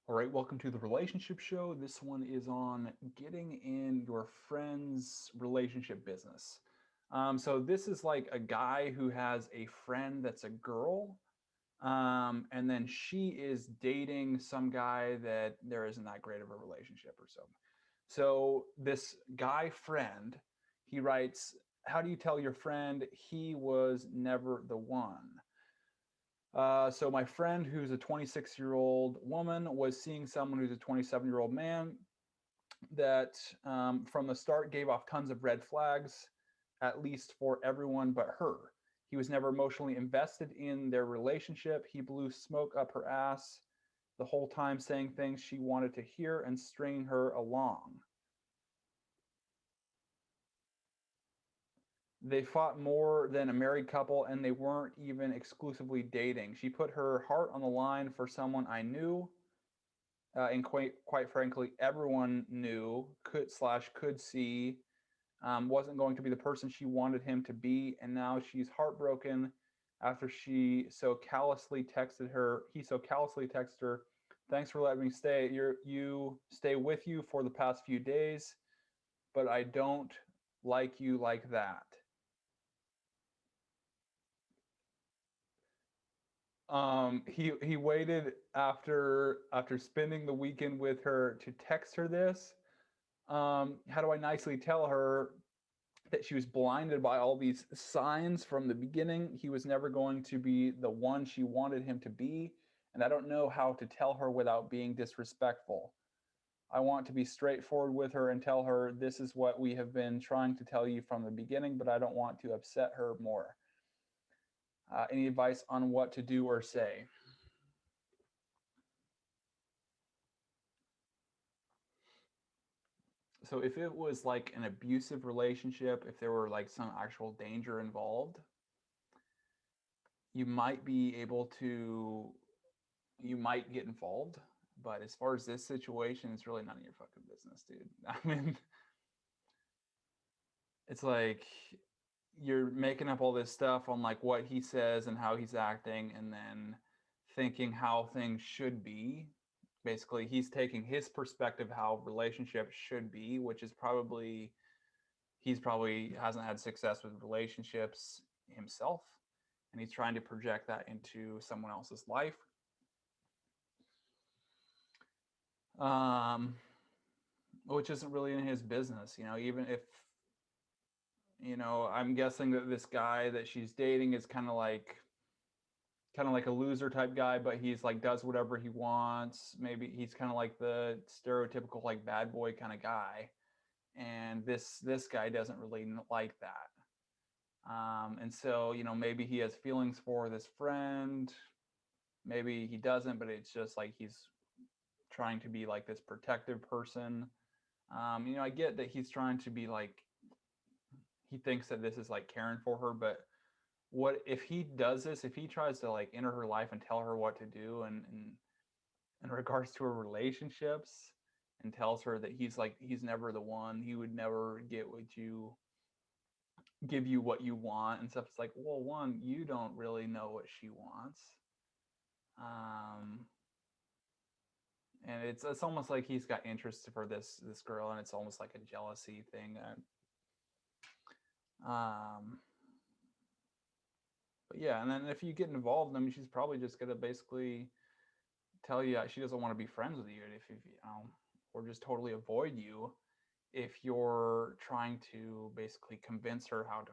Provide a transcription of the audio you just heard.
All right, welcome to the relationship show. This one is on getting in your friend's relationship business. So this is like a guy who has a friend that's a girl, and then she is dating some guy that there isn't that great of a relationship or so. So this guy friend, he writes, "How do you tell your friend he was never the one?" So my friend, who's a 26-year-old woman, was seeing someone who's a 27-year-old man that from the start gave off tons of red flags, at least for everyone but her. He was never emotionally invested in their relationship. He blew smoke up her ass the whole time, saying things she wanted to hear and stringing her along. They fought more than a married couple, and they weren't even exclusively dating. She put her heart on the line for someone I knew, and quite frankly, everyone knew could see wasn't going to be the person she wanted him to be, and now she's heartbroken after he so callously texted her, "Thanks for letting me stay. You stay with you for the past few days, but I don't like you like that." He waited after spending the weekend with her to text her this. How do I nicely tell her that she was blinded by all these signs from the beginning? He was never going to be the one she wanted him to be, and I don't know how to tell her without being disrespectful. I want to be straightforward with her and tell her this is what we have been trying to tell you from the beginning, but I don't want to upset her more. Any advice on what to do or say? So if it was like an abusive relationship, if there were like some actual danger involved, you might be able to you might get involved. But as far as this situation, it's really none of your fucking business, dude. I mean, it's like you're making up all this stuff on like what he says and how he's acting, and then thinking how things should be. Basically, he's taking his perspective how relationships should be, which is probably he's probably hasn't had success with relationships himself, and he's trying to project that into someone else's life. um, which isn't really in his business. Even if I'm guessing that this guy that she's dating is kind of like a loser type guy, but he's like does whatever he wants. Maybe he's kind of like the stereotypical like bad boy kind of guy, and this guy doesn't really like that. And so maybe he has feelings for this friend, maybe he doesn't, but it's just like he's trying to be like this protective person. I get that he's trying to be like he thinks that this is like caring for her, but what if he does this, if he tries to like enter her life and tell her what to do, and in regards to her relationships, and tells her that he's never the one, he would never give you what you want and stuff. It's like, well, one, you don't really know what she wants. um and it's almost like he's got interest for this girl, and it's almost like a jealousy thing. Um but yeah, and then if you get involved, I mean, she's probably just gonna basically tell you she doesn't want to be friends with you, if or just totally avoid you if you're trying to basically convince her how to